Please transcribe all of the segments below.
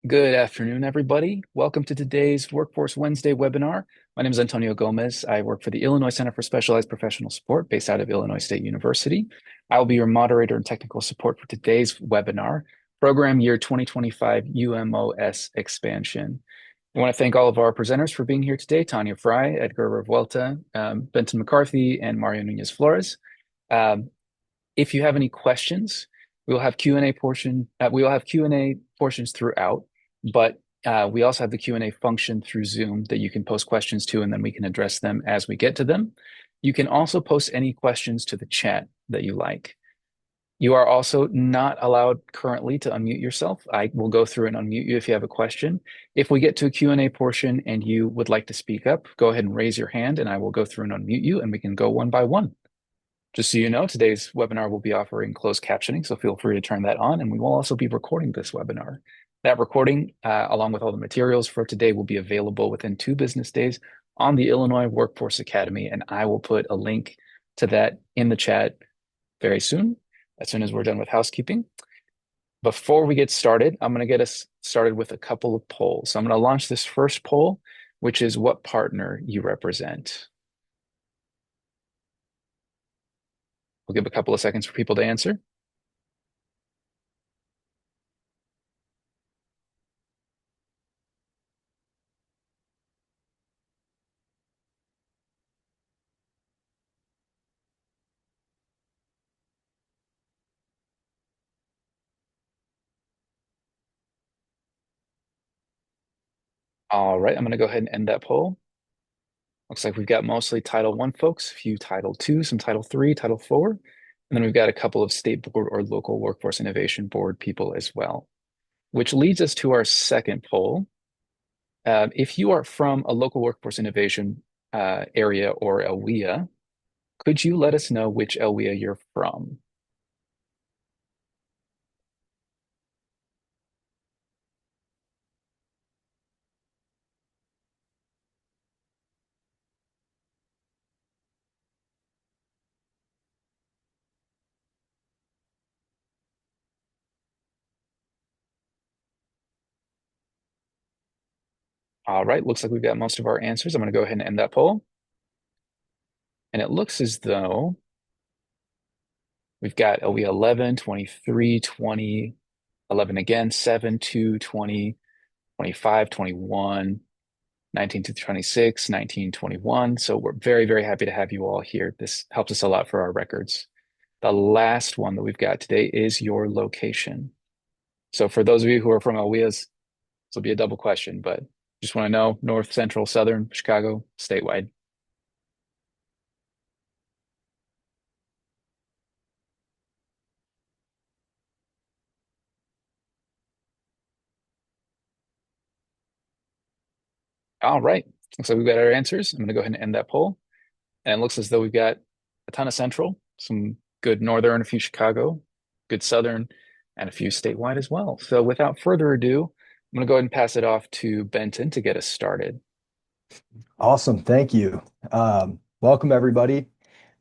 Good afternoon, everybody. Welcome to today's Workforce Wednesday webinar. My name is Antonio Gomez. I work for the Illinois Center for Specialized Professional Support based out of Illinois State University. I will be your moderator and technical support for today's webinar, Program Year 2025 UMOS Expansion. I want to thank all of our presenters for being here today, Tanya Fry, Edgar Revuelta, Benton McCarthy, and Mario Nunez Flores. If you have any questions, we will have Q&A portions throughout, but we also have the Q&A function through Zoom that you can post questions to, and then we can address them as we get to them. You can also post any questions to the chat that you like. You are also not allowed currently to unmute yourself. I will go through and unmute you if you have a question. If we get to a Q&A portion and you would like to speak up, go ahead and raise your hand and I will go through and unmute you and we can go one by one. Just so you know, today's webinar will be offering closed captioning, so feel free to turn that on, and we will also be recording this webinar. That recording, along with all the materials for today, will be available within 2 business days on the Illinois Workforce Academy, and I will put a link to that in the chat very soon as we're done with housekeeping. Before we get started, I'm going to get us started with a couple of polls. So I'm going to launch this first poll, which is what partner you represent. We'll give a couple of seconds for people to answer. All right, I'm going to go ahead and end that poll. Looks like we've got mostly Title I folks, a few Title II, some Title III, Title IV, and then we've got a couple of state board or local workforce innovation board people as well, which leads us to our second poll. If you are from a local workforce innovation area or LWIA, could you let us know which LWIA you're from? All right, looks like we've got most of our answers. I'm going to go ahead and end that poll. And it looks as though we've got LWIA 11, 23, 20, 11 again, 7, 2, 20, 25, 21, 19 to 26, 19, 21. So we're very, very happy to have you all here. This helps us a lot for our records. The last one that we've got today is your location. So for those of you who are from LWIAs, this will be a double question, but just want to know North, Central, Southern, Chicago, statewide. All right. Looks like we've got our answers. I'm going to go ahead and end that poll. And it looks as though we've got a ton of Central, some good Northern, a few Chicago, good Southern, and a few statewide as well. So without further ado, I'm going to go ahead and pass it off to Benton to get us started. Awesome. Thank you. Welcome, everybody.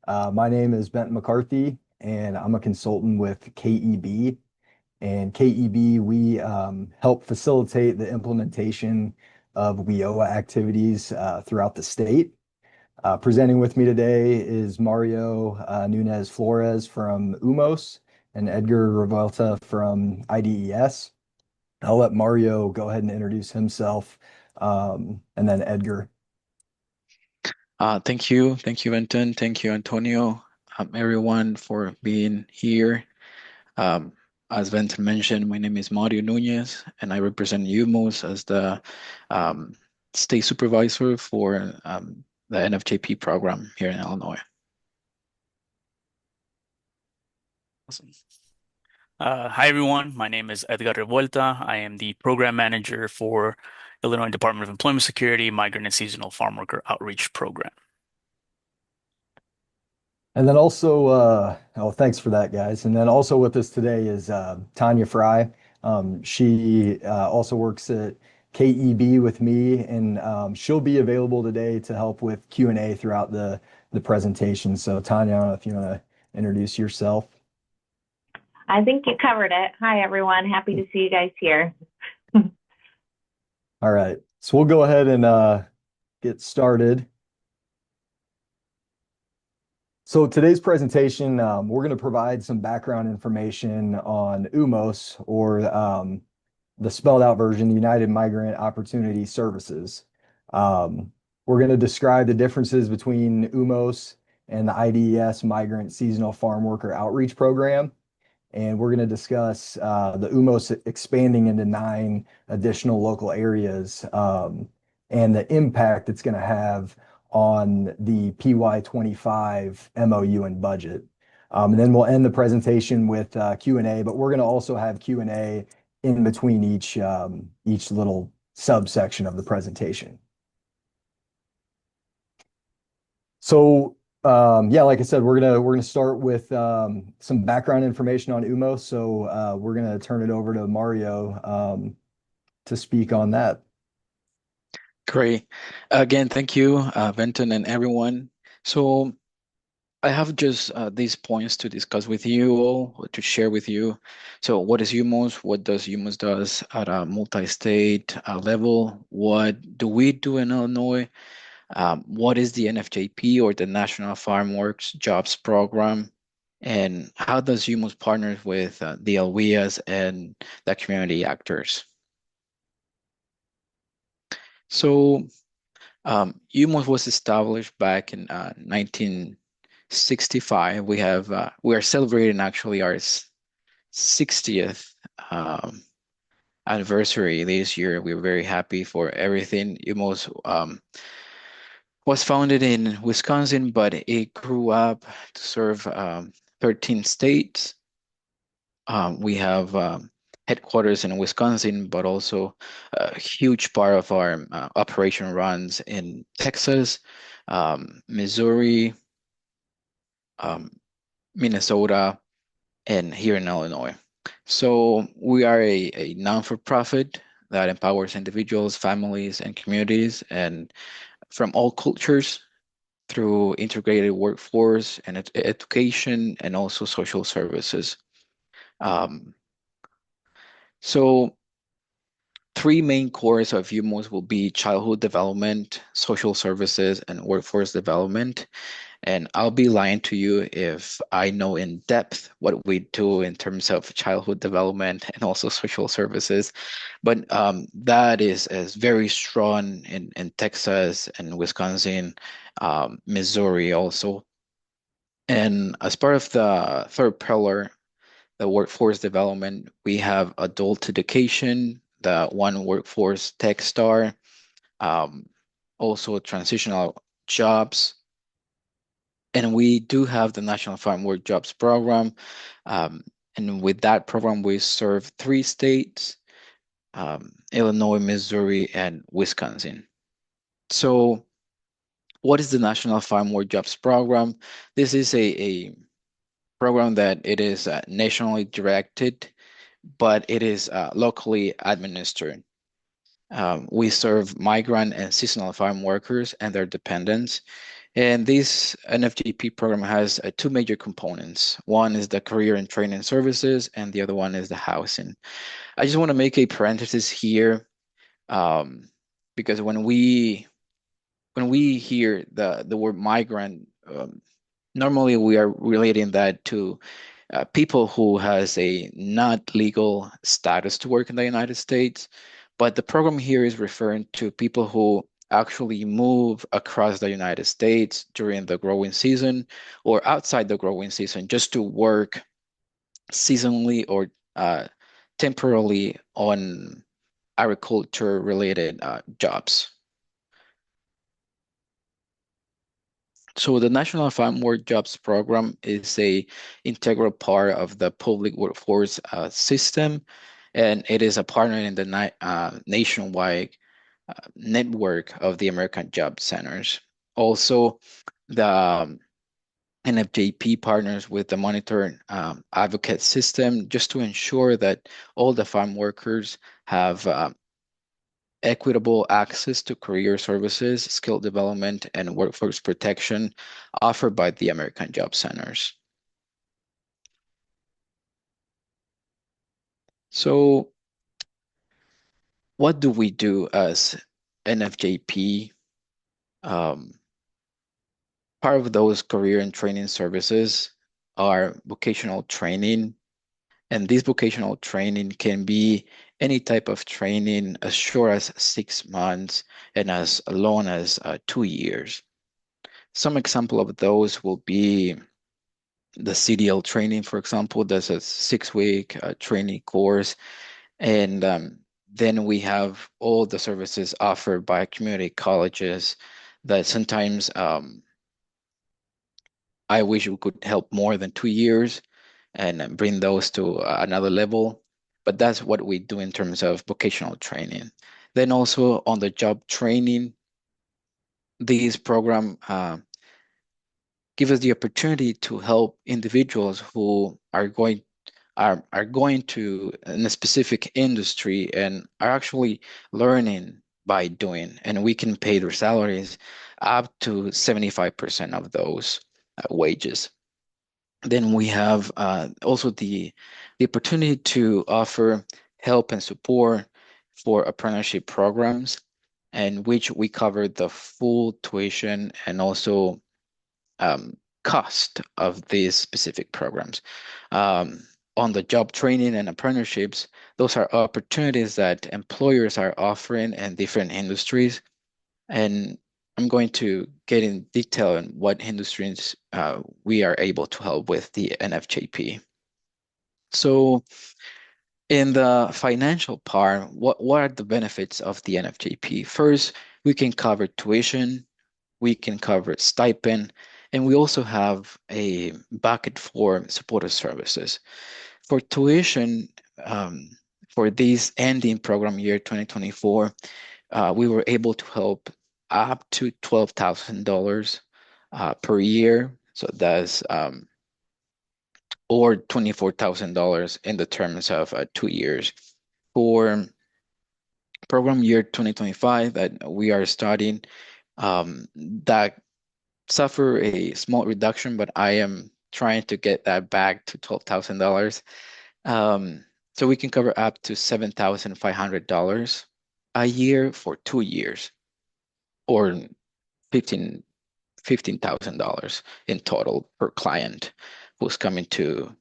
My name is Benton McCarthy, and I'm a consultant with KEB. And KEB, we help facilitate the implementation of WIOA activities throughout the state. Presenting with me today is Mario Nunez Flores from UMOS and Edgar Revuelta from IDES. I'll let Mario go ahead and introduce himself, and then Edgar. Thank you, Benton. Thank you, Antonio, everyone for being here. As Benton mentioned, my name is Mario Nunez, and I represent UMOS as the state supervisor for the NFJP program here in Illinois. Awesome. Hi, everyone. My name is Edgar Revuelta. I am the program manager for Illinois Department of Employment Security Migrant and Seasonal Farm Worker Outreach Program. And then also, thanks for that, guys. And then also with us today is Tanya Fry. She also works at KEB with me, and she'll be available today to help with Q&A throughout the presentation. So Tanya, I don't know if you want to introduce yourself. I think you covered it. Hi, everyone. Happy to see you guys here. All right, so we'll go ahead and get started. So today's presentation, we're going to provide some background information on UMOS, or the spelled out version, United Migrant Opportunity Services. We're going to describe the differences between UMOS and the IDES Migrant Seasonal Farm Worker Outreach Program. And we're going to discuss the UMOS expanding into 9 additional local areas, and the impact it's going to have on the PY25 MOU and budget. And then we'll end the presentation with Q&A, but we're going to also have Q&A in between each little subsection of the presentation. So yeah, like I said, we're gonna start with some background information on UMOS. So we're gonna turn it over to Mario to speak on that. Great. Again, thank you, Benton and everyone. So I have just these points to discuss with you all, to share with you. So what is UMOS? What does UMOS does at a multi-state level? What do we do in Illinois? What is the NFJP, or the National Farm Works Jobs Program? And how does UMOS partner with the LWIAs and the community actors? So UMOS was established back in 1965. We are celebrating actually our 60th anniversary this year. We're very happy for everything. UMOS was founded in Wisconsin, but it grew up to serve 13 states. We have headquarters in Wisconsin, but also a huge part of our operation runs in Texas, Missouri, um, Minnesota, and here in Illinois. So we are a non-for-profit that empowers individuals, families, and communities, and from all cultures, through integrated workforce and education, and also social services. Um, so 3 main cores of UMOS will be childhood development, social services, and workforce development. And I'll be lying to you if I know in depth what we do in terms of childhood development and also social services. But that is very strong in Texas and Wisconsin, Missouri also. And as part of the third pillar, the workforce development, we have adult education, the One Workforce Tech Star, um, also transitional jobs. And we do have the National Farm Work Jobs Program. And with that program, we serve 3 states, Illinois, Missouri, and Wisconsin. So what is the National Farm Work Jobs Program? This is a program that it is nationally directed, but it is locally administered. We serve migrant and seasonal farm workers and their dependents. And this NFJP program has 2 major components. One is the career and training services, and the other one is the housing. I just want to make a parenthesis here, because when we hear the word migrant, normally we are relating that to people who has a not legal status to work in the United States, but the program here is referring to people who actually move across the United States during the growing season or outside the growing season just to work seasonally or temporarily on agriculture related jobs. So the National Farm Work Jobs Program is a integral part of the public workforce system, and it is a partner in the nationwide network of the American Job Centers. Also, the NFJP partners with the Monitor Advocate system just to ensure that all the farm workers have equitable access to career services, skill development, and workforce protection offered by the American Job Centers. So what do we do as NFJP? Um, Part of those career and training services are vocational training. And this vocational training can be any type of training as short as 6 months and as long as 2 years. Some example of those will be the CDL training, for example. That's a 6-week training course. And then we have all the services offered by community colleges that sometimes I wish we could help more than 2 years and bring those to another level. But that's what we do in terms of vocational training. Then also on the job training, these program give us the opportunity to help individuals who are going to in a specific industry and are actually learning by doing, and we can pay their salaries up to 75% of those wages. Then we have also the opportunity to offer help and support for apprenticeship programs, and which we cover the full tuition and also cost of these specific programs. Um, on the job training and apprenticeships, those are opportunities that employers are offering in different industries. And I'm going to get in detail on what industries we are able to help with the NFJP. So in the financial part, what are the benefits of the NFJP? First, we can cover tuition, we can cover stipend, and we also have a bucket for supportive services. For tuition, um, for this ending program year 2024, we were able to help up to $12,000 per year. So that's or $24,000 in the terms of 2 years. For program year 2025 that we are starting, that suffer a small reduction, but I am trying to get that back to $12,000. So we can cover up to $7,500 a year for 2 years, or 15 $15,000 in total per client who's coming to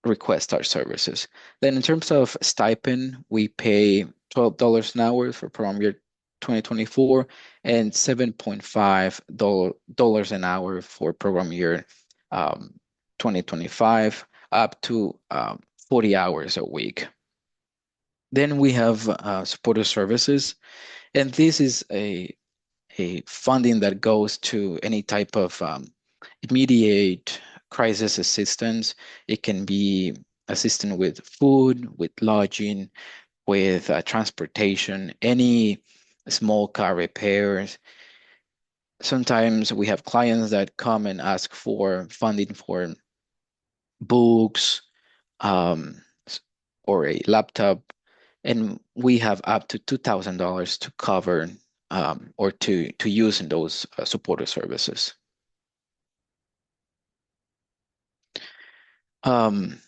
request our services. Then in terms of stipend, we pay $12 an hour for program year 2024 and $7.5 an hour for program year 2025, up to 40 hours a week. Then we have supportive services, and this is a funding that goes to any type of immediate crisis assistance. It can be assistance with food, with lodging, with transportation, any small car repairs. Sometimes we have clients that come and ask for funding for books or a laptop, and we have up to $2,000 to cover or to use in those supportive services. The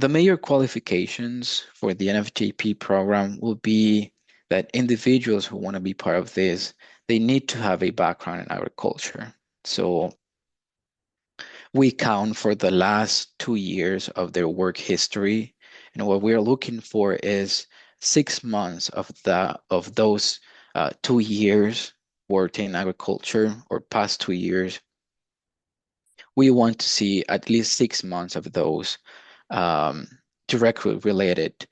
major qualifications for the NFJP program will be that individuals who want to be part of this, they need to have a background in agriculture. So we count for the last 2 years of their work history, and what we're looking for is 6 months of those 2 years worked in agriculture or past 2 years. We want to see at least 6 months of those directly related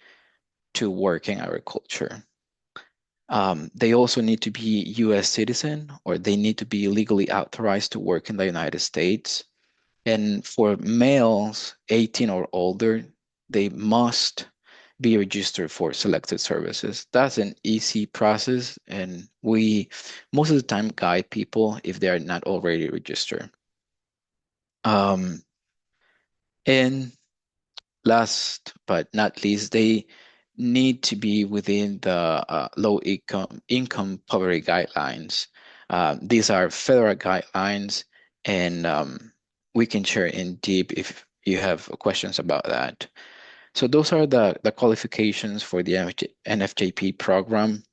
to working agriculture. They also need to be U.S. citizen, or they need to be legally authorized to work in the United States. And for males 18 or older, they must be registered for selected services. That's an easy process, and we most of the time guide people if they are not already registered. And last but not least, they need to be within the low income poverty guidelines. These are federal guidelines, and we can share in deep if you have questions about that. So those are the qualifications for the NFJP program.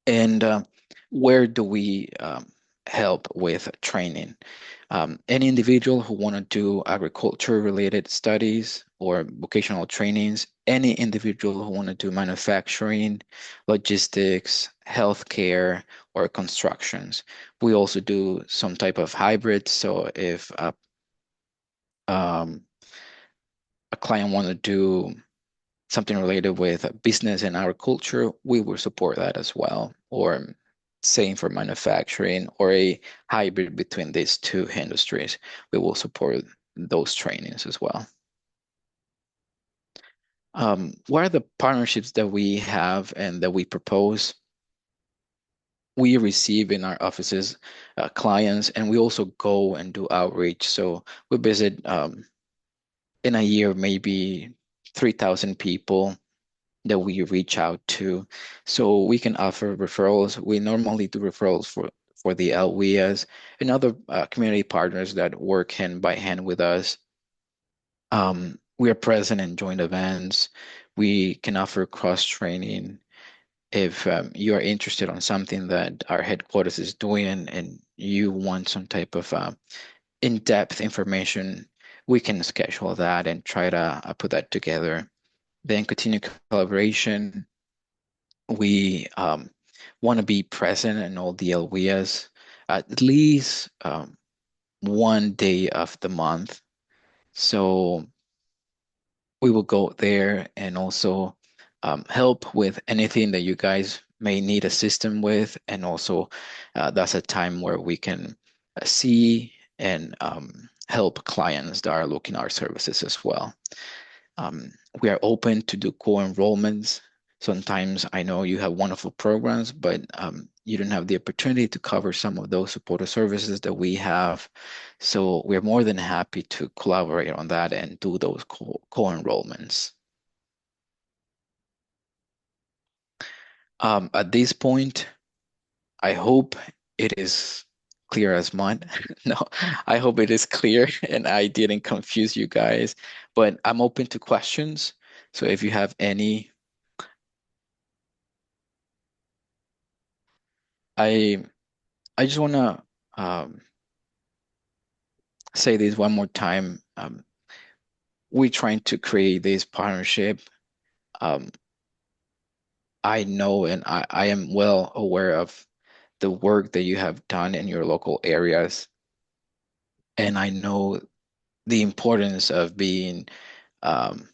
And where do we help with training? Any individual who want to do agriculture-related studies or vocational trainings, any individual who want to do manufacturing, logistics, healthcare, or constructions. We also do some type of hybrid. So if um, a client want to do something related with business and agriculture, we will support that as well. Or same for manufacturing or a hybrid between these two industries, we will support those trainings as well. What are the partnerships that we have and that we propose? We receive in our offices clients, and we also go and do outreach. So we visit in a year maybe 3,000 people that we reach out to. So we can offer referrals. We normally do referrals for the LWIAs and other community partners that work hand by hand with us. We are present in joint events. We can offer cross training. If you are interested on something that our headquarters is doing and you want some type of in-depth information, we can schedule that and try to put that together. Then continue collaboration. We want to be present in all the LWIAs at least one day of the month. So we will go there and also help with anything that you guys may need assistance with. And also that's a time where we can see and help clients that are looking at our services as well. We are open to do co-enrollments. Sometimes I know you have wonderful programs, but you don't have the opportunity to cover some of those supportive services that we have. So we're more than happy to collaborate on that and do those co-enrollments. At this point, I hope it is clear as mud. No, I hope it is clear and I didn't confuse you guys, but I'm open to questions. So if you have any, I I just want to say this one more time. We're trying to create this partnership. Um, I know and I am well aware of the work that you have done in your local areas. And I know the importance of being um,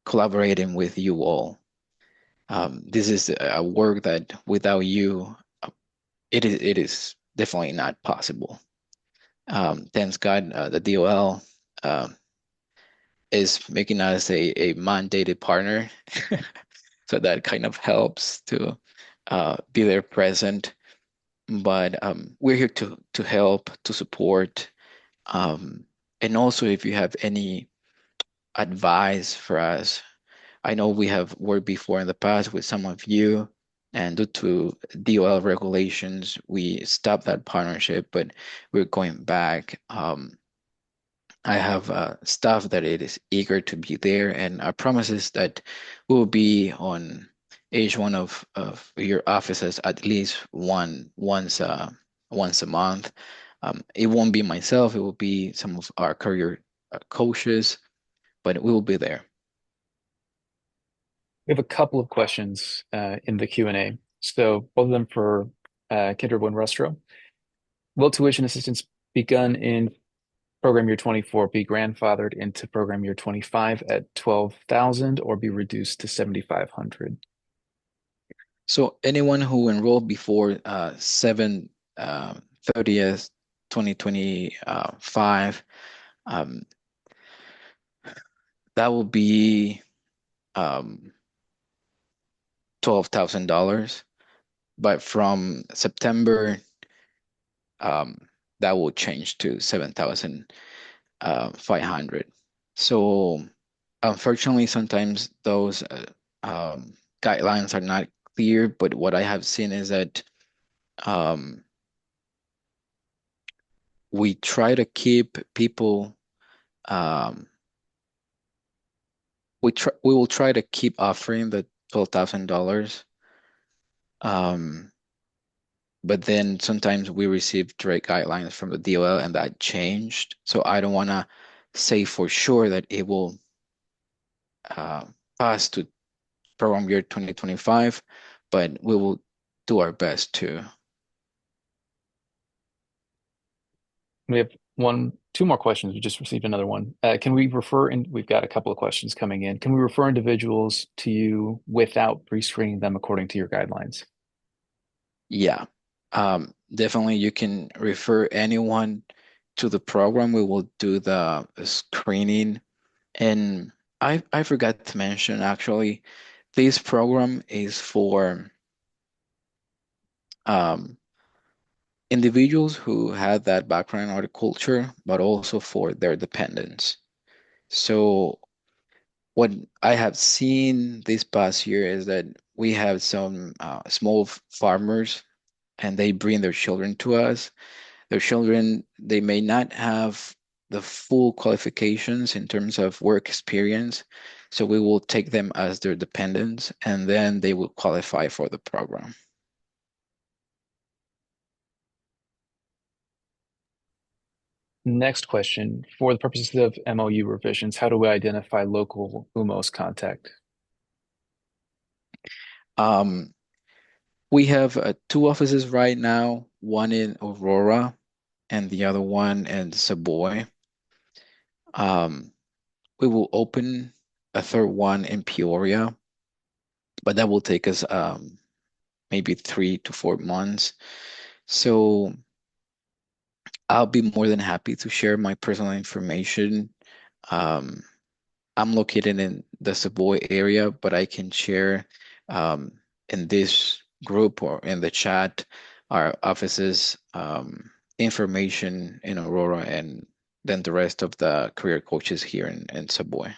collaborating with you all. This is a work that without you, it is definitely not possible. Thanks God, the DOL is making us a mandated partner. So that kind of helps to be there present. But we're here to help, to support. And also if you have any advice for us, I know we have worked before in the past with some of you, and due to DOL regulations, we stopped that partnership, but we're going back. I have staff that it is eager to be there, and our promise is that we will be on each one of your offices at least once a month. It won't be myself, it will be some of our career coaches, but we will be there. We have a couple of questions in the Q&A. So both of them for Kendra Winrostro. Will tuition assistance begun in program year 24 be grandfathered into program year 25 at 12,000 or be reduced to 7,500? So anyone who enrolled before 7/30th, 2025, um, that will be $12,000. But from September, um, that will change to 7,500. So unfortunately, sometimes those guidelines are not clear, but what I have seen is that um, we try to keep people um, we will try to keep offering the $12,000. But then sometimes we receive direct guidelines from the DOL and that changed. So I don't want to say for sure that it will uh, pass to program year 2025, but we will do our best to. We have two more questions. We just received another one. Can we refer, and we've got a couple of questions coming in. Can we refer individuals to you without pre-screening them according to your guidelines? Yeah, definitely you can refer anyone to the program. We will do the screening. And I forgot to mention actually, this program is for um, individuals who had that background in horticulture, but also for their dependents. So what I have seen this past year is that we have some small farmers and they bring their children to us. Their children, they may not have the full qualifications in terms of work experience. So we will take them as their dependents and then they will qualify for the program. Next question. For the purposes of MOU revisions, how do we identify local UMOS contact? Um, we have two offices right now, one in Aurora and the other one in Savoy. Um, we will open a third one in Peoria, but that will take us maybe 3 to 4 months. So I'll be more than happy to share my personal information. Um, I'm located in the Savoy area, but I can share in this group or in the chat our offices information in Aurora and then the rest of the career coaches here in Savoy.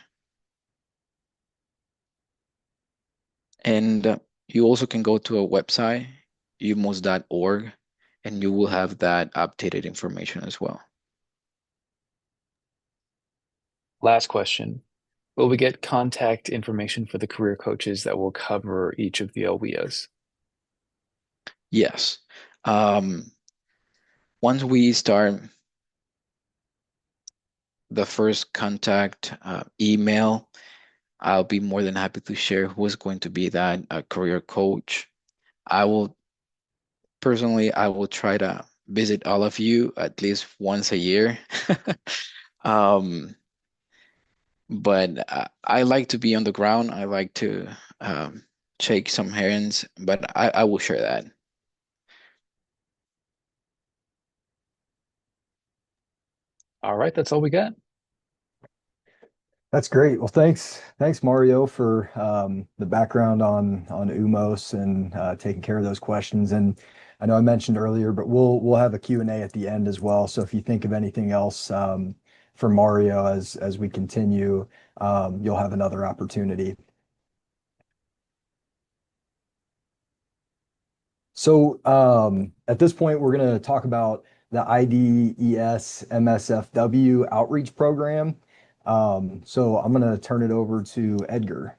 And you also can go to a website, umos.org, and you will have that updated information as well. Last question. Will we get contact information for the career coaches that will cover each of the LWIAs? Yes. Once we start the first contact email, I'll be more than happy to share who is going to be that career coach. I will personally, I will try to visit all of you at least once a year. Um, but I like to be on the ground. I like to shake some hands, but I will share that. All right, that's all we got. That's great. Well, thanks Mario for the background on UMOS and taking care of those questions. And I know I mentioned earlier, but we'll have a Q&A at the end as well. So if you think of anything else for Mario as we continue, you'll have another opportunity. So at this point, we're going to talk about the IDES MSFW outreach program. So I'm going to turn it over to Edgar.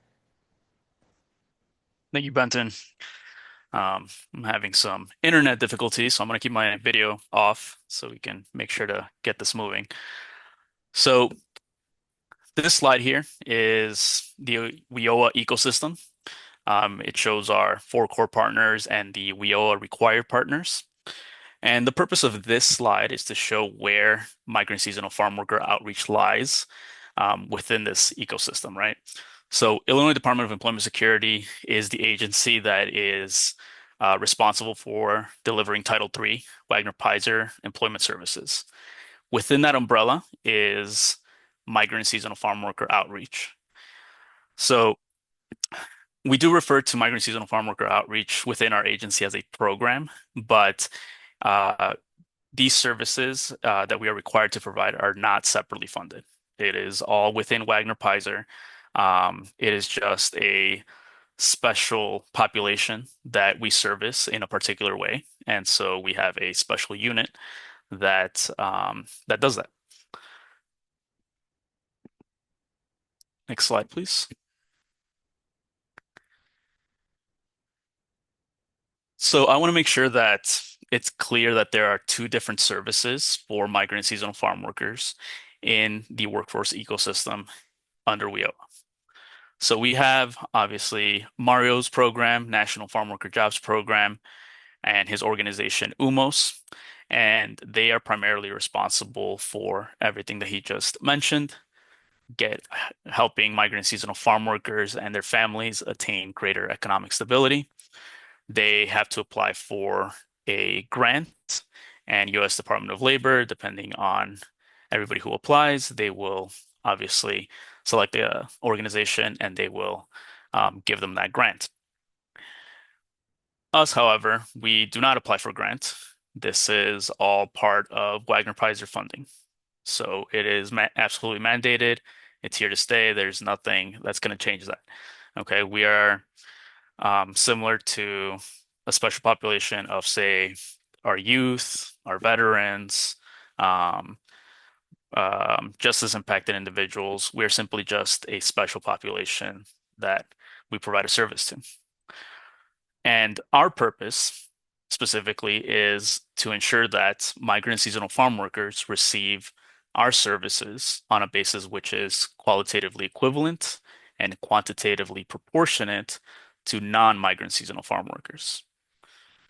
Thank you, Benton. I'm having some internet difficulties, so I'm going to keep my video off so we can make sure to get this moving. So this slide here is the WIOA ecosystem. It shows our 4 core partners and the WIOA required partners. And the purpose of this slide is to show where migrant seasonal farm worker outreach lies within this ecosystem, right? So Illinois Department of Employment Security is the agency that is responsible for delivering Title III, Wagner-Pfizer employment services. Within that umbrella is migrant and seasonal farm worker outreach. So we do refer to migrant seasonal farm worker outreach within our agency as a program, but uh, these services that we are required to provide are not separately funded. It is all within Wagner-Pfizer. It is just a special population that we service in a particular way, and so we have a special unit that that does that. Next slide, please. So I want to make sure that it's clear that there are two different services for migrant and seasonal farm workers in the workforce ecosystem under WIOA. So we have obviously Mario's program, National Farm Worker Jobs Program, and his organization UMOS, and they are primarily responsible for everything that he just mentioned, get helping migrant and seasonal farm workers and their families attain greater economic stability. They have to apply for a grant, and U.S. Department of Labor, depending on everybody who applies, they will obviously select the organization and they will give them that grant. Us, however, we do not apply for grant. This is all part of Wagner-Pfizer funding. So it is absolutely mandated. It's here to stay. There's nothing that's going to change that. Okay, we are similar to a special population of, say, our youth, our veterans, um, just as impacted individuals. We're simply just a special population that we provide a service to. And our purpose specifically is to ensure that migrant and seasonal farm workers receive our services on a basis which is qualitatively equivalent and quantitatively proportionate to non-migrant seasonal farm workers,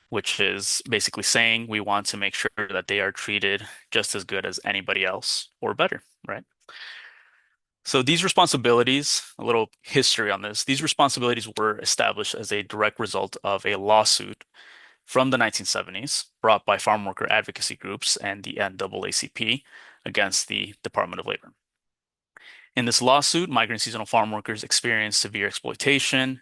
which is basically saying we want to make sure that they are treated just as good as anybody else or better, right? So these responsibilities, a little history on this, these responsibilities were established as a direct result of a lawsuit from the 1970s brought by farm worker advocacy groups and the NAACP against the Department of Labor. In this lawsuit, migrant seasonal farm workers experienced severe exploitation,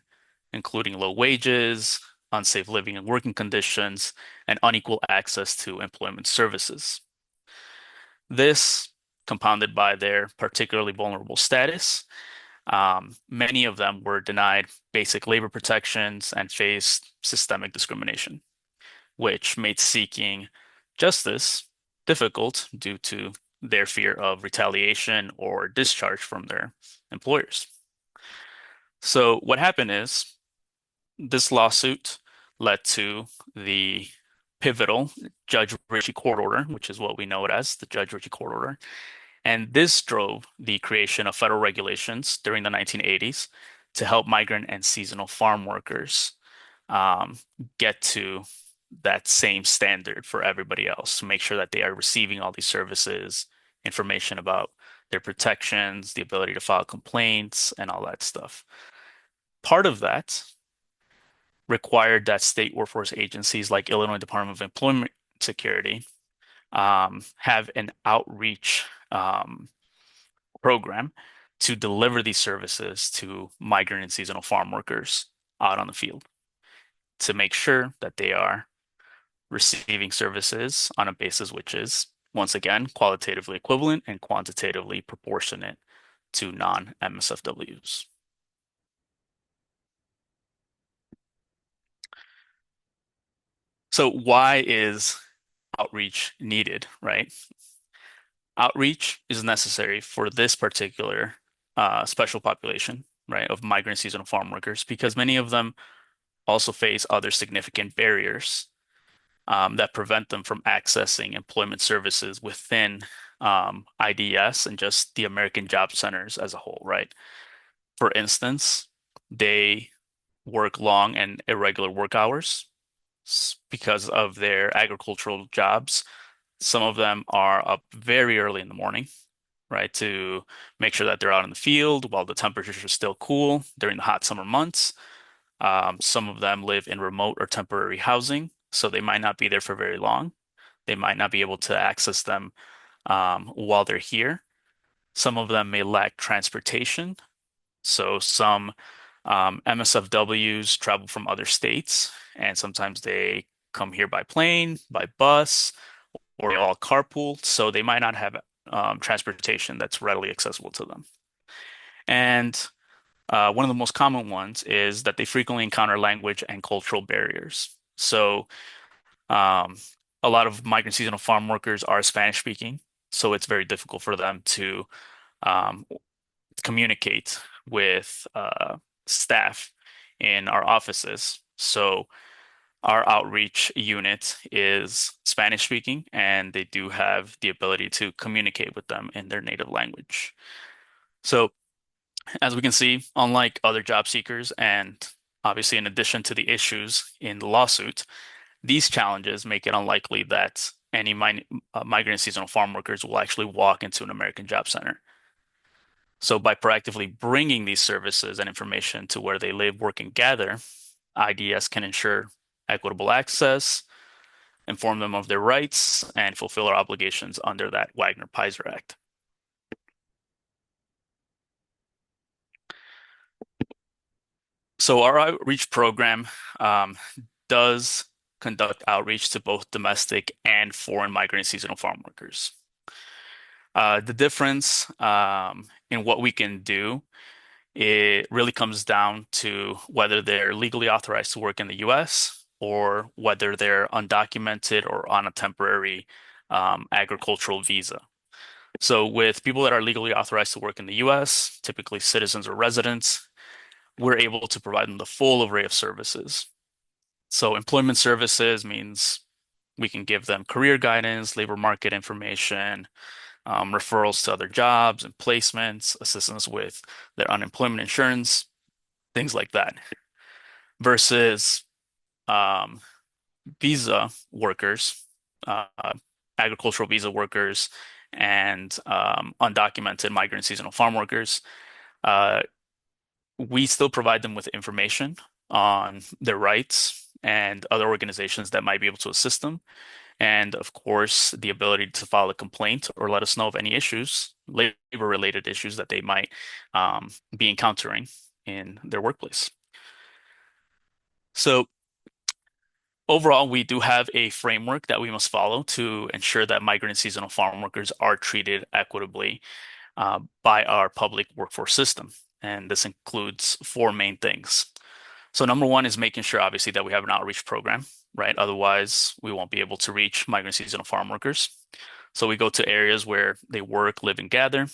including low wages, unsafe living and working conditions, and unequal access to employment services. This, compounded by their particularly vulnerable status, many of them were denied basic labor protections and faced systemic discrimination, which made seeking justice difficult due to their fear of retaliation or discharge from their employers. So what happened is this lawsuit led to the pivotal Judge Ritchie court order, which is what we know it as, the Judge Ritchie court order. And this drove the creation of federal regulations during the 1980s to help migrant and seasonal farm workers um, get to that same standard for everybody else to make sure that they are receiving all these services, information about their protections, the ability to file complaints, and all that stuff. Part of that required that state workforce agencies like Illinois Department of Employment Security have an outreach program to deliver these services to migrant and seasonal farm workers out on the field to make sure that they are receiving services on a basis which is, once again, qualitatively equivalent and quantitatively proportionate to non-MSFWs. So why is outreach needed, right? Outreach is necessary for this particular special population, right, of migrant seasonal farm workers, because many of them also face other significant barriers that prevent them from accessing employment services within IDS and just the American Job Centers as a whole, right? For instance, they work long and irregular work hours because of their agricultural jobs. Some of them are up very early in the morning, right, to make sure that they're out in the field while the temperatures are still cool during the hot summer months. Some of them live in remote or temporary housing, so they might not be there for very long. They might not be able to access them while they're here. Some of them may lack transportation. So some MSFWs travel from other states, and sometimes they come here by plane, by bus, or they all carpool. So they might not have transportation that's readily accessible to them. And one of the most common ones is that they frequently encounter language and cultural barriers. So um, a lot of migrant seasonal farm workers are Spanish speaking, so it's very difficult for them to communicate with staff in our offices. So our outreach unit is Spanish speaking, and they do have the ability to communicate with them in their native language. So as we can see, unlike other job seekers, and obviously in addition to the issues in the lawsuit, these challenges make it unlikely that any migrant and seasonal farm workers will actually walk into an American Job Center. So by proactively bringing these services and information to where they live, work, and gather, IDS can ensure equitable access, inform them of their rights, and fulfill our obligations under that Wagner-Peiser Act. So our outreach program does conduct outreach to both domestic and foreign migrant and seasonal farm workers. The difference in what we can do, it really comes down to whether they're legally authorized to work in the US or whether they're undocumented or on a temporary agricultural visa. So with people that are legally authorized to work in the US, typically citizens or residents, we're able to provide them the full array of services. So employment services means we can give them career guidance, labor market information, referrals to other jobs and placements, assistance with their unemployment insurance, things like that. Versus visa workers, uh, agricultural visa workers, and undocumented migrant seasonal farm workers. We still provide them with information on their rights and other organizations that might be able to assist them. And of course, the ability to file a complaint or let us know of any issues, labor-related issues that they might be encountering in their workplace. So overall, we do have a framework that we must follow to ensure that migrant and seasonal farm workers are treated equitably by our public workforce system. And this includes four main things. So number one is making sure, obviously, that we have an outreach program, right? Otherwise, we won't be able to reach migrant seasonal farm workers. So we go to areas where they work, live, and gather.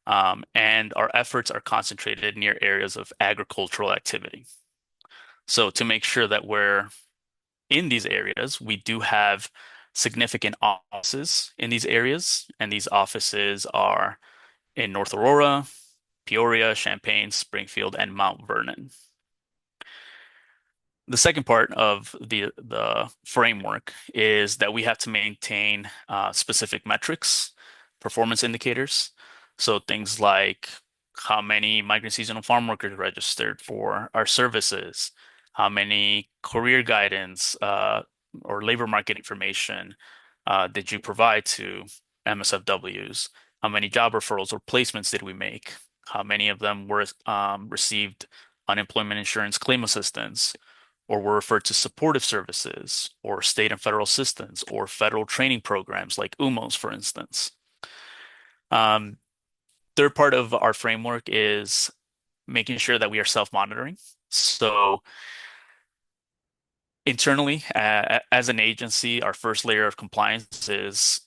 And our efforts are concentrated near areas of agricultural activity. So to make sure that we're in these areas, we do have significant offices in these areas. And these offices are in North Aurora, Peoria, Champaign, Springfield, and Mount Vernon. The second part of the framework is that we have to maintain specific metrics, performance indicators. So things like how many migrant seasonal farm workers registered for our services, how many career guidance or labor market information did you provide to MSFWs, how many job referrals or placements did we make, how many of them were received unemployment insurance claim assistance, or were referred to supportive services or state and federal assistance or federal training programs like UMOS, for instance. Third part of our framework is making sure that we are self-monitoring. So internally, as an agency, our first layer of compliance is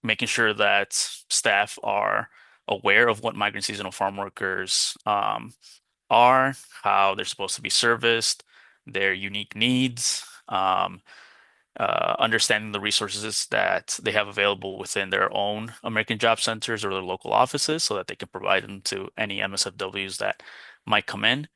making sure that staff are aware of what migrant seasonal farm workers are, how they're supposed to be serviced, their unique needs, understanding the resources that they have available within their own American Job Centers or their local offices so that they can provide them to any MSFWs that might come in,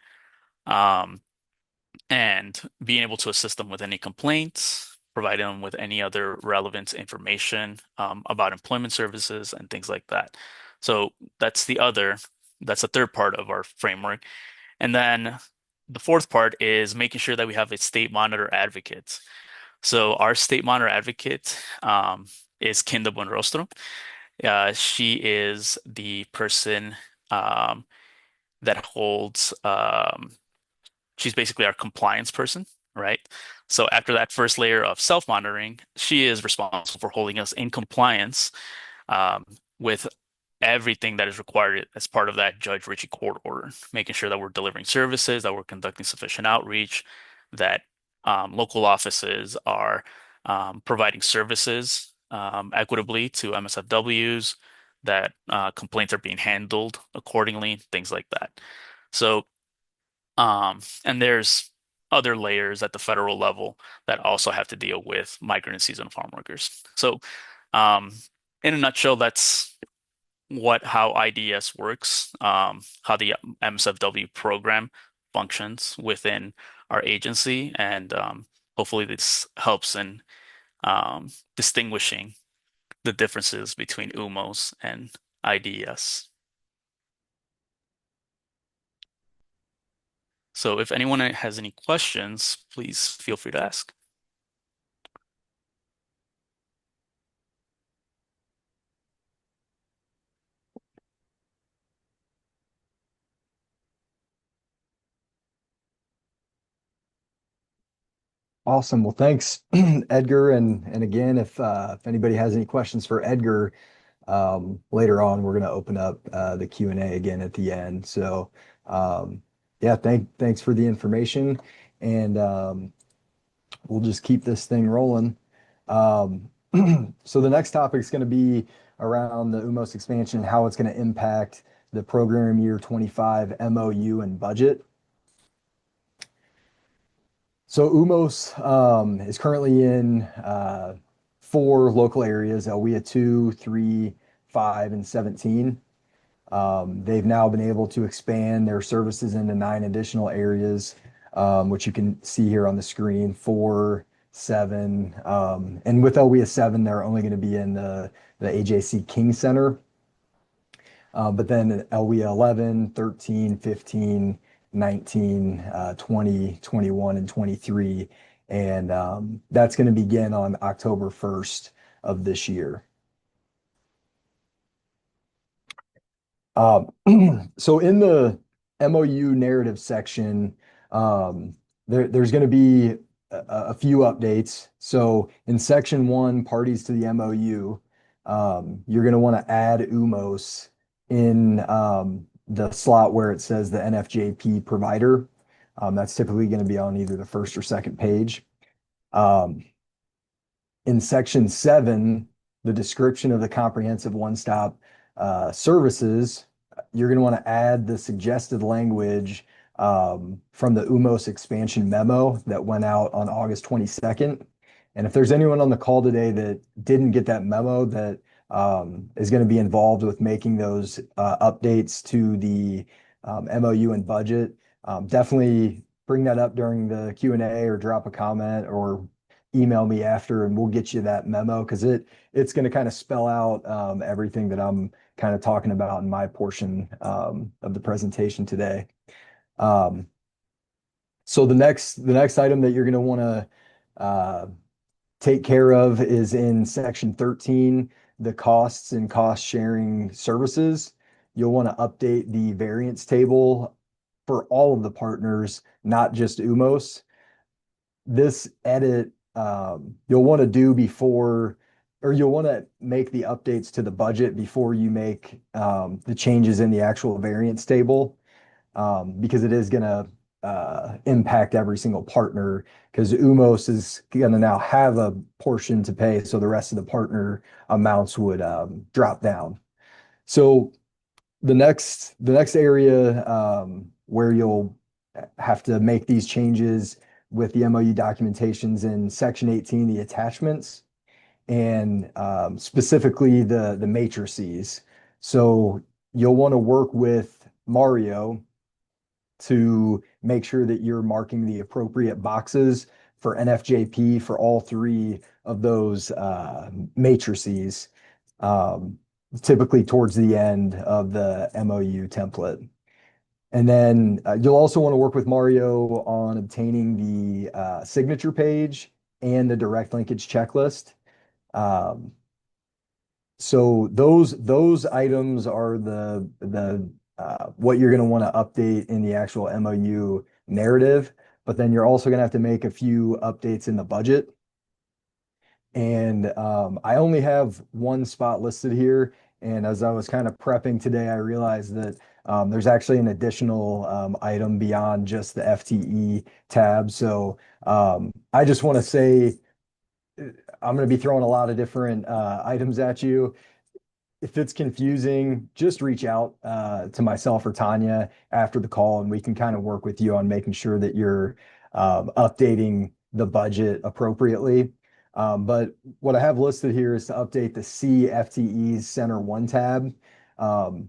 and being able to assist them with any complaints, providing them with any other relevant information about employment services and things like that. So that's the third part of our framework. And then the fourth part is making sure that we have a state monitor advocate. So our state monitor advocate is Kinda Buenrostro. She is the person that holds, she's basically our compliance person, right? So after that first layer of self-monitoring, she is responsible for holding us in compliance with everything that is required as part of that Judge Ritchie court order, making sure that we're delivering services, that we're conducting sufficient outreach, that local offices are providing services equitably to MSFWs, that complaints are being handled accordingly, things like that. So, and there's other layers at the federal level that also have to deal with migrant and seasonal farm workers. So, um, in a nutshell, that's how IDS works, how the MSFW program functions within our agency, and hopefully this helps in distinguishing the differences between UMOS and IDS. So if anyone has any questions, please feel free to ask. Awesome. Well, thanks, Edgar. And again, if anybody has any questions for Edgar, later on, we're going to open up the Q&A again at the end. So, yeah, thanks for the information, and we'll just keep this thing rolling. Um, so the next topic is going to be around the UMOS expansion and how it's going to impact the program year 25 MOU and budget. So UMOS is currently in 4 local areas: Elwea 2, 3, 5, and 17. They've now been able to expand their services into 9 additional areas, which you can see here on the screen: 4, 7. And with Elwea 7, they're only going to be in the AJC King Center. But then Elwea 11, 13, 15, 19, 20, 21, and 23. And that's going to begin on October 1st of this year. So in the MOU narrative section, there's going to be a few updates. So in section 1, parties to the MOU, you're going to want to add UMOS in the slot where it says the NFJP provider. That's typically going to be on either the first or second page. In section 7, the description of the comprehensive one-stop services, you're going to want to add the suggested language from the UMOS expansion memo that went out on August 22nd. And if there's anyone on the call today that didn't get that memo that is going to be involved with making those updates to the MOU and budget, definitely bring that up during the Q&A or drop a comment or email me after, and we'll get you that memo, because it's going to kind of spell out everything that I'm kind of talking about in my portion of the presentation today. So the next item that you're going to want to take care of is in section 13, the costs and cost sharing services. You'll want to update the variance table for all of the partners, not just UMOS. This edit you'll want to do before, or you'll want to make the updates to the budget before you make the changes in the actual variance table, because it is going to impact every single partner, because UMOS is going to now have a portion to pay, so the rest of the partner amounts would drop down. So the next area where you'll have to make these changes with the MOU documentations in section 18, the attachments, and specifically the matrices. So you'll want to work with Mario to make sure that you're marking the appropriate boxes for NFJP for all 3 of those matrices, typically towards the end of the MOU template. And then you'll also want to work with Mario on obtaining the signature page and the direct linkage checklist. So those items are the what you're going to want to update in the actual MOU narrative, but then you're also going to have to make a few updates in the budget. And I only have one spot listed here. And as I was kind of prepping today, I realized that there's actually an additional item beyond just the FTE tab. So I just want to say I'm going to be throwing a lot of different items at you. if it's confusing, just reach out to myself or Tanya after the call, and we can kind of work with you on making sure that you're updating the budget appropriately. But what I have listed here is to update the CFTE's Center 1 tab. Um,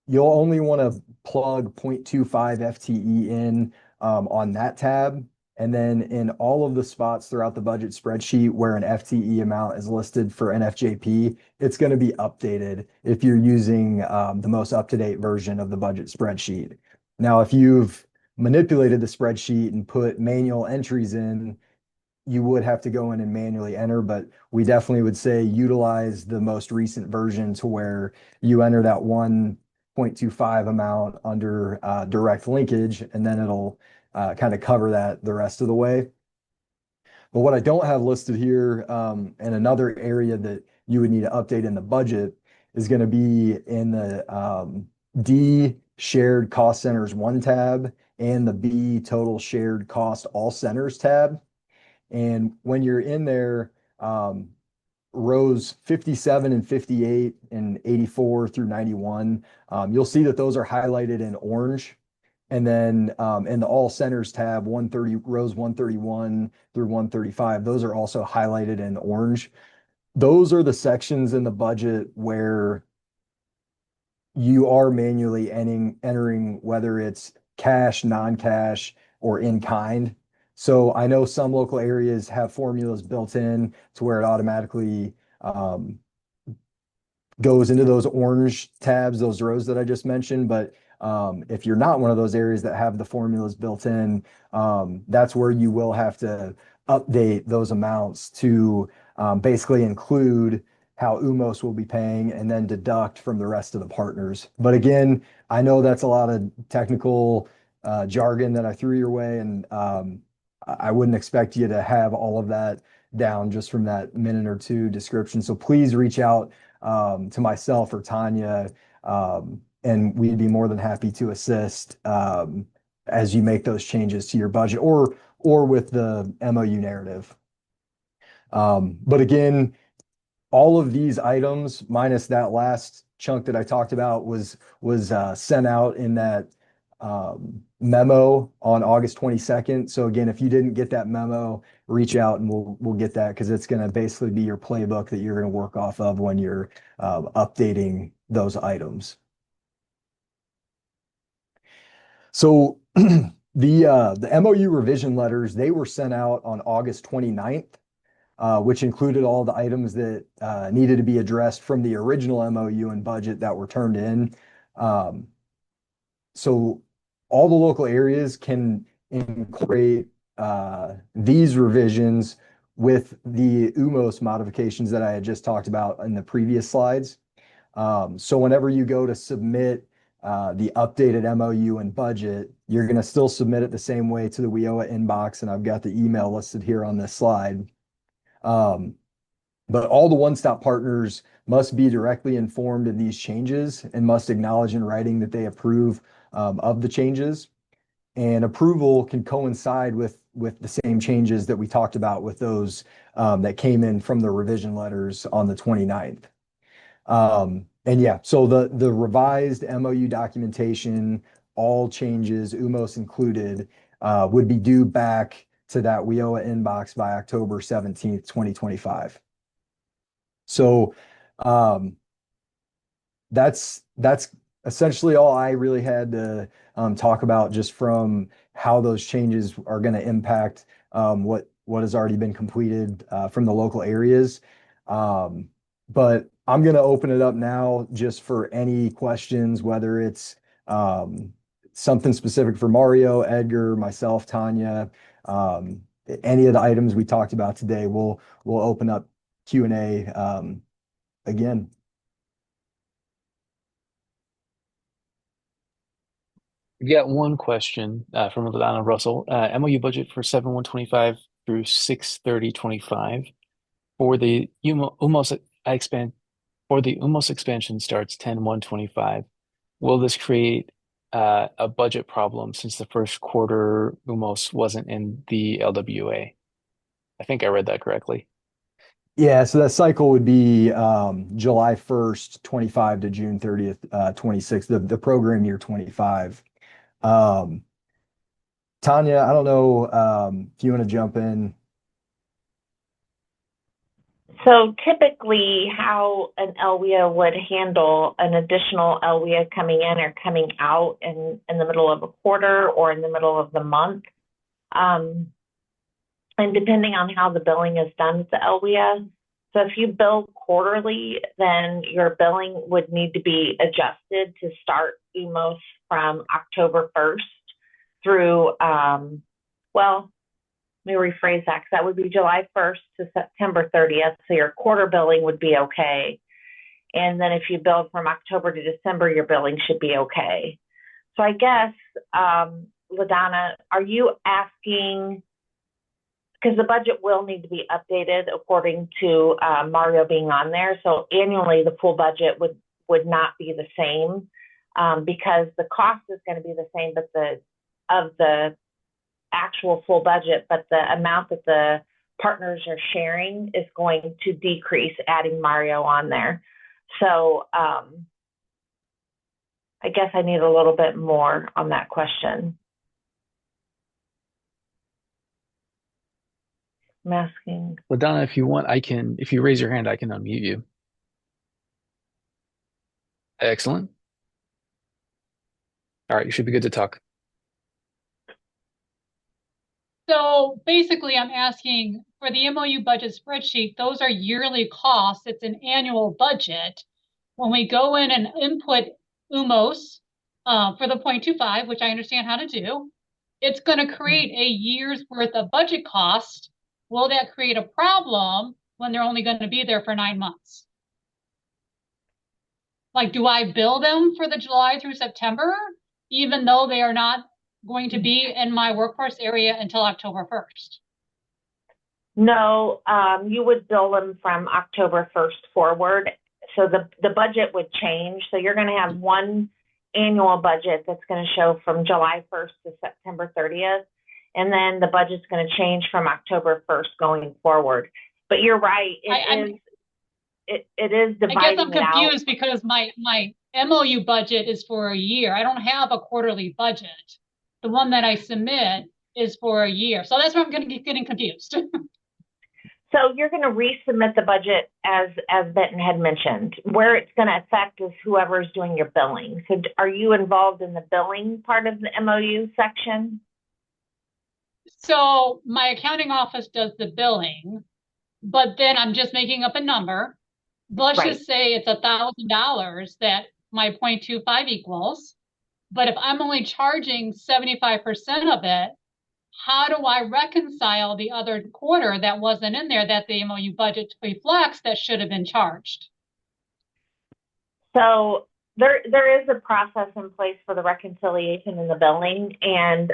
You'll only want to plug 0.25 FTE in on that tab. And then in all of the spots throughout the budget spreadsheet where an FTE amount is listed for NFJP, it's going to be updated if you're using the most up-to-date version of the budget spreadsheet. Now, if you've manipulated the spreadsheet and put manual entries in, you would have to go in and manually enter, but we definitely would say utilize the most recent version to where you enter that 1.25 amount under direct linkage, and then it'll kind of cover that the rest of the way. But what I don't have listed here, and another area that you would need to update in the budget is going to be in the D shared cost centers 1 tab and the B total shared cost all centers tab. And when you're in there, rows 57 and 58 and 84 through 91, you'll see that those are highlighted in orange. And then in the all centers tab, 130 rows 131 through 135, those are also highlighted in orange. Those are the sections in the budget where you are manually entering whether it's cash, non-cash, or in kind. So I know some local areas have formulas built in to where it automatically goes into those orange tabs, those rows that I just mentioned. But if you're not one of those areas that have the formulas built in, that's where you will have to update those amounts to basically include how UMOS will be paying and then deduct from the rest of the partners. But again, I know that's a lot of technical jargon that I threw your way, and I wouldn't expect you to have all of that down just from that minute or two description. So please reach out to myself or Tanya, and we'd be more than happy to assist as you make those changes to your budget or with the MOU narrative. But again, all of these items, minus that last chunk that I talked about, was sent out in that memo on August 22nd. So again, if you didn't get that memo, reach out and we'll get that, because it's going to basically be your playbook that you're going to work off of when you're updating those items. So the MOU revision letters, they were sent out on August 29th. Which included all the items that needed to be addressed from the original MOU and budget that were turned in. So all the local areas can incorporate these revisions with the UMOS modifications that I had just talked about in the previous slides. So whenever you go to submit the updated MOU and budget, you're going to still submit it the same way to the WIOA inbox, and I've got the email listed here on this slide. But all the one-stop partners must be directly informed of these changes and must acknowledge in writing that they approve of the changes. And approval can coincide with the same changes that we talked about with those that came in from the revision letters on the 29th. And yeah, so the revised MOU documentation, all changes, UMOS included, would be due back to that WIOA inbox by October 17th, 2025. So that's essentially all I really had to talk about, just from how those changes are going to impact what has already been completed from the local areas. But I'm going to open it up now just for any questions, whether it's something specific for Mario, Edgar, myself, Tanya, any of the items we talked about today. We'll open up Q&A again. We got one question from Lana Russell. MOU budget for 7/125 through 6/30/25 for the UMOS expansion starts 10/1/25. Will this create a budget problem since the first quarter UMOS wasn't in the LWA? I think I read that correctly. Yeah, so that cycle would be July 1st, 25 to June 30th, 26, the program year 25. Um, Tanya, I don't know if you want to jump in. So typically how an LWIA would handle an additional LWIA coming in or coming out in the middle of a quarter or in the middle of the month. And depending on how the billing is done with the LWIA. So if you bill quarterly, then your billing would need to be adjusted to start UMOS from October 1st through, well, let me rephrase that, because that would be July 1st to September 30th. So your quarter billing would be okay. And then if you bill from October to December, your billing should be okay. So I guess, LaDonna, are you asking, because the budget will need to be updated according to Mario being on there. So annually, the full budget would not be the same because the cost is going to be the same, but the actual full budget, but the amount that the partners are sharing is going to decrease, adding Mario on there. So I guess I need a little bit more on that question. I'm asking. LaDonna, if you want, if you raise your hand, I can unmute you. Excellent. All right, you should be good to talk. So basically, I'm asking for the MOU budget spreadsheet, those are yearly costs. It's an annual budget. When we go in and input UMOS for the 0.25, which I understand how to do, it's going to create a year's worth of budget cost. Will that create a problem when they're only going to be there for 9 months? Like, do I bill them for the July through September, even though they are not going to be in my workforce area until October 1st? No, you would bill them from October 1st forward. So the budget would change. So you're going to have one annual budget that's going to show from July 1st to September 30th. And then the budget's going to change from October 1st going forward. But you're right. It is dividing. I guess I'm confused because my MOU budget is for a year. I don't have a quarterly budget. The one that I submit is for a year. So that's where I'm going to be getting confused. So you're going to resubmit the budget as Benton had mentioned. Where it's going to affect is whoever's doing your billing. So are you involved in the billing part of the MOU section? So my accounting office does the billing, but then I'm just making up a number. Let's just say it's $1,000 that my 0.25 equals. But if I'm only charging 75% of it, how do I reconcile the other quarter that wasn't in there that the MOU budget reflects that should have been charged? So there is a process in place for the reconciliation in the billing, and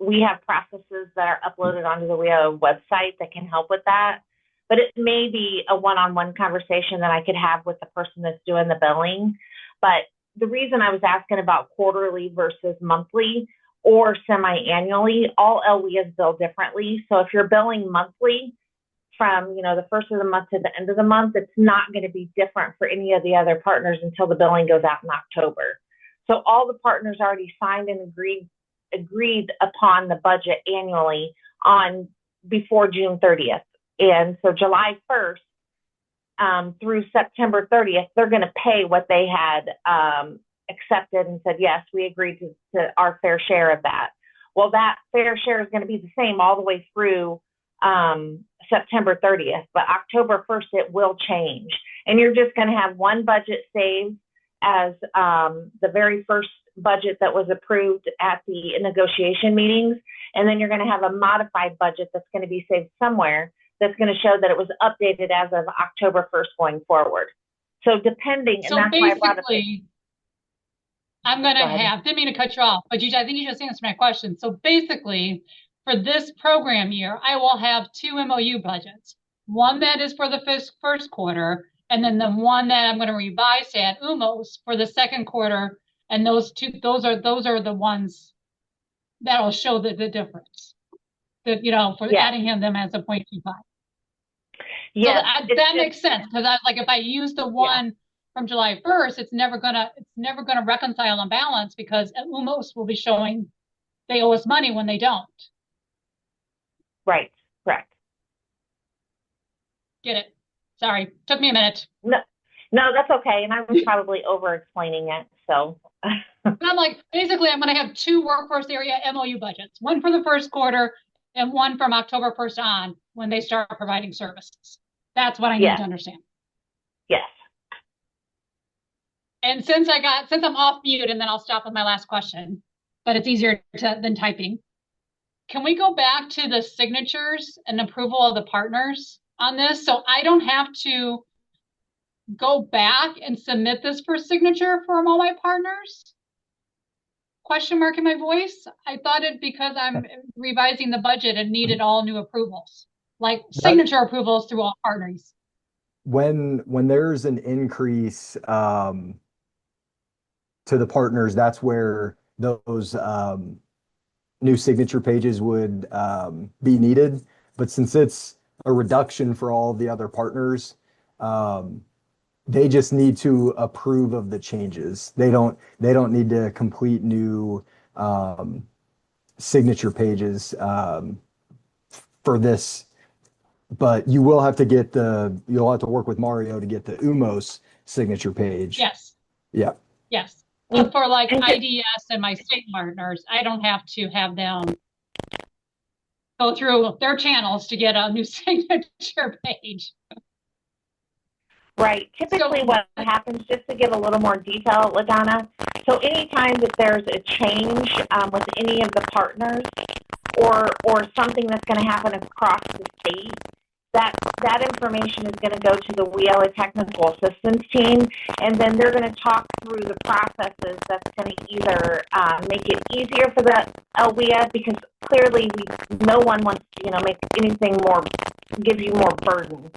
we have processes that are uploaded onto the WIA website that can help with that. But it may be a one-on-one conversation that I could have with the person that's doing the billing. But the reason I was asking about quarterly versus monthly or semi-annually, all LWIAs bill differently. So if you're billing monthly from the first of the month to the end of the month, it's not going to be different for any of the other partners until the billing goes out in October. So all the partners already signed and agreed upon the budget annually on before June 30th. And so July 1st through September 30th, they're going to pay what they had accepted and said, yes, we agreed to our fair share of that. Well, that fair share is going to be the same all the way through September 30th, but October 1st, it will change. And you're just going to have one budget saved as the very first budget that was approved at the negotiation meetings. And then you're going to have a modified budget that's going to be saved somewhere that's going to show that it was updated as of October 1st going forward. So depending, so and that's why I brought up I'm going to didn't mean to cut you off, but I think you just answered my question. So basically, for this program year, I will have two MOU budgets. One that is for the first quarter, and then the one that I'm going to revise at UMOS for the second quarter. And those are the ones that'll show the difference. For adding them as a 0.25. Yes, that makes sense, because I like if I use the one from July 1st, it's never gonna reconcile and balance, because UMOS will be showing they owe us money when they don't. right, correct. Get it? Sorry, took me a minute. No, that's okay. And I was probably over explaining it. So I'm like, basically, I'm going to have two workforce area MOU budgets, one for the first quarter and one from October 1st on when they start providing services. That's what I need to understand. Yes. And since I'm off mute, and then I'll stop with my last question, but it's easier than typing. Can we go back to the signatures and approval of the partners on this? So I don't have to go back and submit this for signature from all my partners? Question mark in my voice. I thought it because I'm revising the budget and needed all new approvals, like signature approvals through all partners. When there's an increase to the partners, that's where those new signature pages would be needed. But since it's a reduction for all the other partners, they just need to approve of the changes. They don't need to complete new signature pages for this. But you will have to you'll have to work with Mario to get the UMOS signature page. Yes. Yeah. Yes. But for like IDS and my state partners, I don't have to have them go through their channels to get a new signature page. Right. Typically what happens, just to give a little more detail, LaDonna, so anytime that there's a change with any of the partners or something that's going to happen across the state, that information is going to go to the WIA Technical Assistance team, and then they're going to talk through the processes that's going to either make it easier for the LWIA, because clearly no one wants to, make anything more, give you more burden.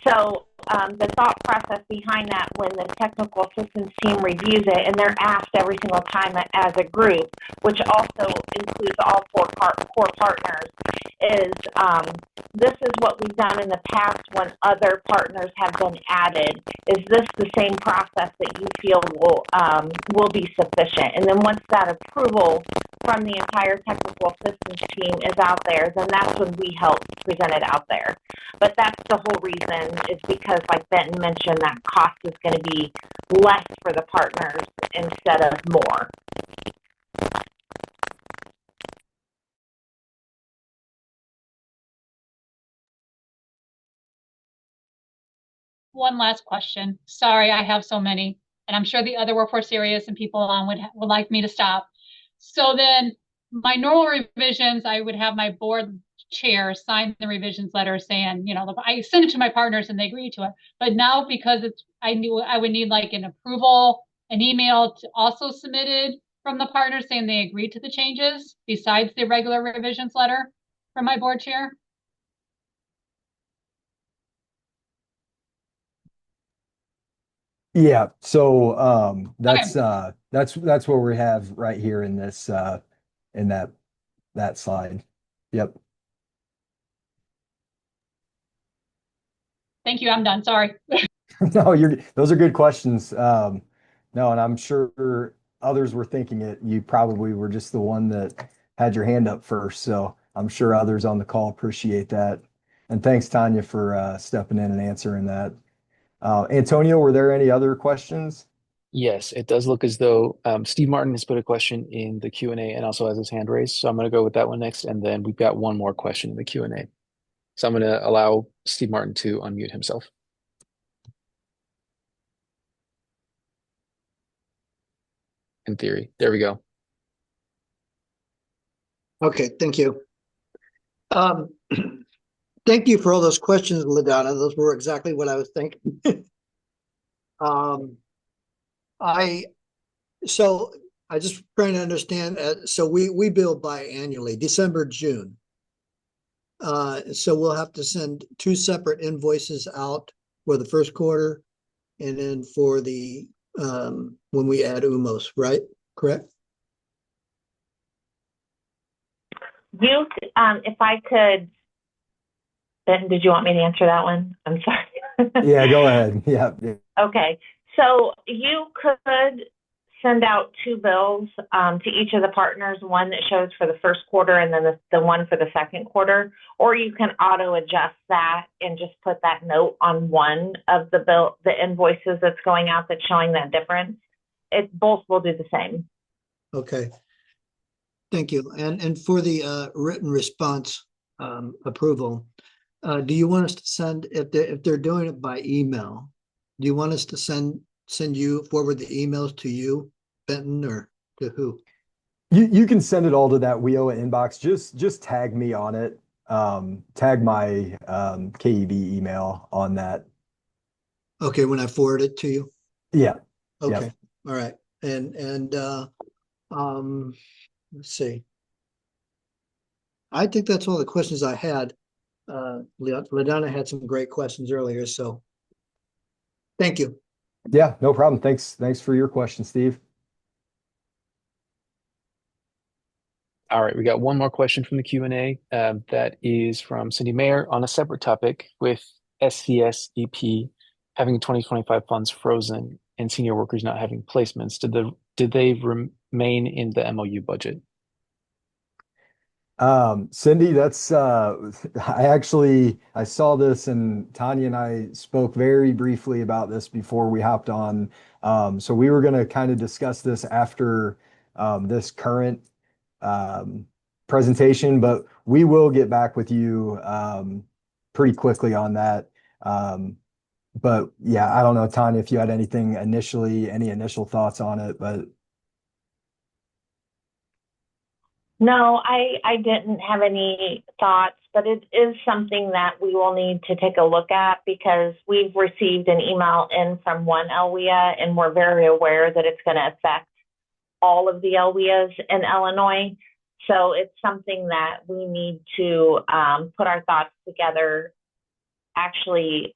So the thought process behind that, when the technical assistance team reviews it, and they're asked every single time as a group, which also includes all four core partners, is this is what we've done in the past when other partners have been added. Is this the same process that you feel will be sufficient? And then once that approval from the entire technical assistance team is out there, then that's when we help present it out there. But that's the whole reason, is because, like Benton mentioned, that cost is going to be less for the partners instead of more. One last question. Sorry, I have so many, and I'm sure the other workforce areas and people on would like me to stop. So then my normal revisions, I would have my board chair sign the revisions letter saying, look, I send it to my partners and they agree to it. But now, because I knew I would need like an approval, an email to also submitted from the partners saying they agreed to the changes besides the regular revisions letter from my board chair. Yeah. So that's what we have right here in this in that slide. Yep. Thank you. I'm done. Sorry. No, those are good questions. No, and I'm sure others were thinking it. You probably were just the one that had your hand up first. So I'm sure others on the call appreciate that. And thanks, Tanya, for stepping in and answering that. Antonio, were there any other questions? Yes, it does look as though Steve Martin has put a question in the Q&A and also has his hand raised. So I'm going to go with that one next. And then we've got one more question in the Q&A. So I'm going to allow Steve Martin to unmute himself. In theory. There we go. Okay, thank you. Thank you for all those questions, LaDonna. Those were exactly what I was thinking. So I just trying to understand. So we bill biannually, December, June. So we'll have to send two separate invoices out for the first quarter, and then for the when we add UMOS, right? Correct? If I could Benton, did you want me to answer that one? I'm sorry. Yeah, go ahead. Yeah. Okay. So you could send out two bills to each of the partners, one that shows for the first quarter and then the one for the second quarter, or you can auto adjust that and just put that note on one of the invoices that's going out that's showing that difference. Both will do the same. Okay. Thank you. And for the written response approval, do you want us to send, if they're doing it by email, do you want us to send you forward the emails to you, Benton, or to who? You can send it all to that WIOA inbox. Just tag me on it. Tag my KEB email on that. Okay, when I forward it to you? Yeah. Okay. Yep. All right. And let's see. I think that's all the questions I had. LaDonna had some great questions earlier, so thank you. Yeah, no problem. Thanks for your question, Steve. All right, we got one more question from the Q&A. That is from Cindy Mayer on a separate topic. With SCSEP having 2025 funds frozen and senior workers not having placements, did they remain in the MOU budget? Cindy, that's I saw this and Tanya and I spoke very briefly about this before we hopped on. So we were going to kind of discuss this after this current presentation, but we will get back with you pretty quickly on that. But yeah, I don't know, Tanya, if you had any initial thoughts on it, but No, I didn't have any thoughts, but it is something that we will need to take a look at because we've received an email in from one LWIA and we're very aware that it's going to affect all of the LWIAs in Illinois. So it's something that we need to put our thoughts together, actually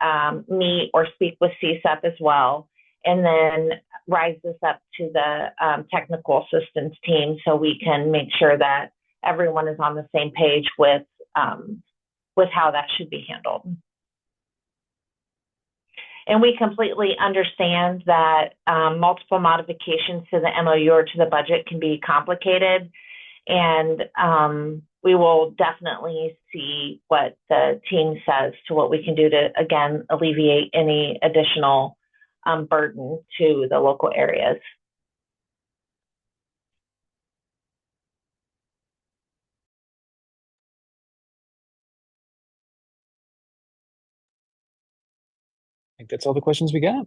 meet or speak with CSEP as well, and then rise this up to the technical assistance team so we can make sure that everyone is on the same page with how that should be handled. And we completely understand that multiple modifications to the MOU or to the budget can be complicated. And we will definitely see what the team says to what we can do to, again, alleviate any additional burden to the local areas. I think that's all the questions we got.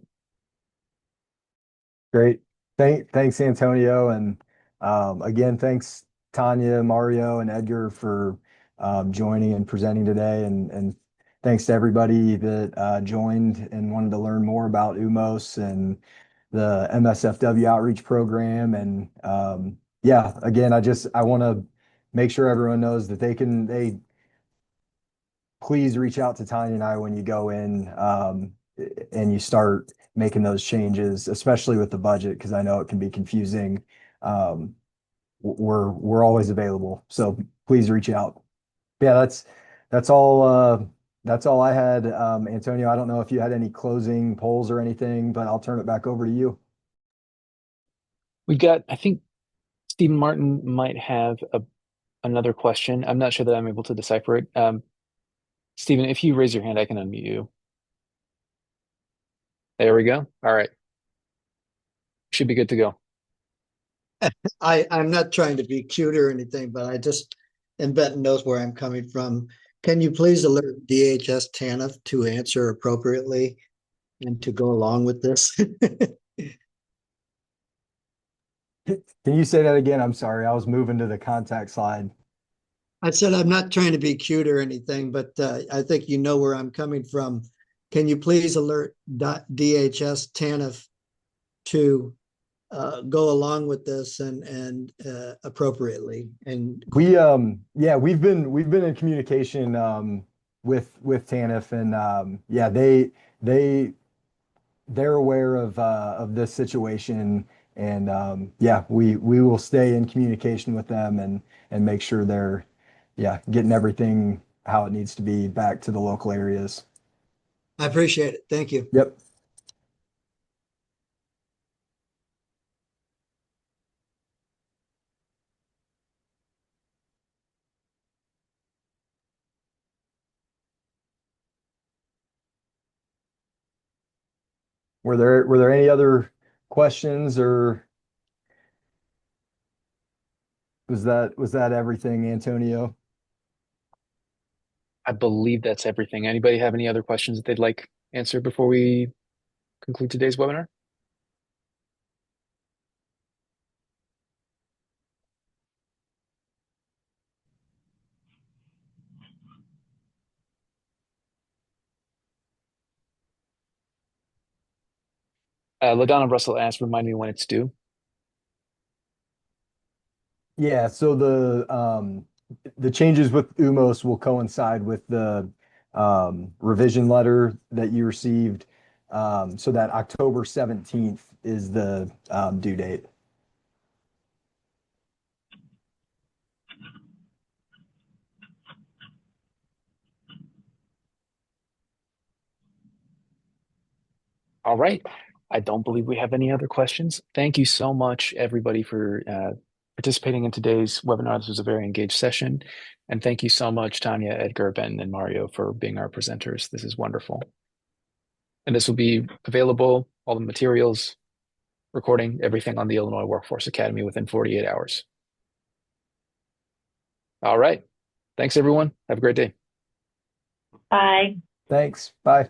great. Thanks, Antonio. And again, thanks, Tanya, Mario, and Edgar for joining and presenting today. And thanks to everybody that joined and wanted to learn more about UMOS and the MSFW outreach program. And yeah, again, I want to make sure everyone knows that they please reach out to Tanya and I when you go in and you start making those changes, especially with the budget, because I know it can be confusing. We're always available, so please reach out. Yeah, that's all. That's all I had. Antonio, I don't know if you had any closing polls or anything, but I'll turn it back over to you. I think Stephen Martin might have another question. I'm not sure that I'm able to decipher it. Stephen, if you raise your hand, I can unmute you. There we go. All right. Should be good to go. I'm not trying to be cute or anything, but and Benton knows where I'm coming from. Can you please alert DHS TANF to answer appropriately and to go along with this? Can you say that again? I'm sorry. I was moving to the contact slide. I said I'm not trying to be cute or anything, but I think you know where I'm coming from. Can you please alert DHS TANF to go along with this and appropriately? And yeah, we've been in communication with TANF, and yeah, they're aware of this situation, and yeah, we will stay in communication with them and make sure they're getting everything how it needs to be back to the local areas. I appreciate it. Thank you. Yep. Were there any other questions, or was that everything, Antonio? I believe that's everything. Anybody have any other questions that they'd like answered before we conclude today's webinar? LaDonna Russell asked, remind me when it's due. Yeah, so the changes with UMOS will coincide with the revision letter that you received. So that October 17th is the due date. All right. I don't believe we have any other questions. Thank you so much, everybody, for participating in today's webinar. This was a very engaged session. And thank you so much, Tanya, Edgar, Ben, and Mario, for being our presenters. This is wonderful. And this will be available, all the materials, recording, everything on the Illinois Workforce Academy within 48 hours. All right. Thanks, everyone. Have a great day. Bye. Thanks. Bye.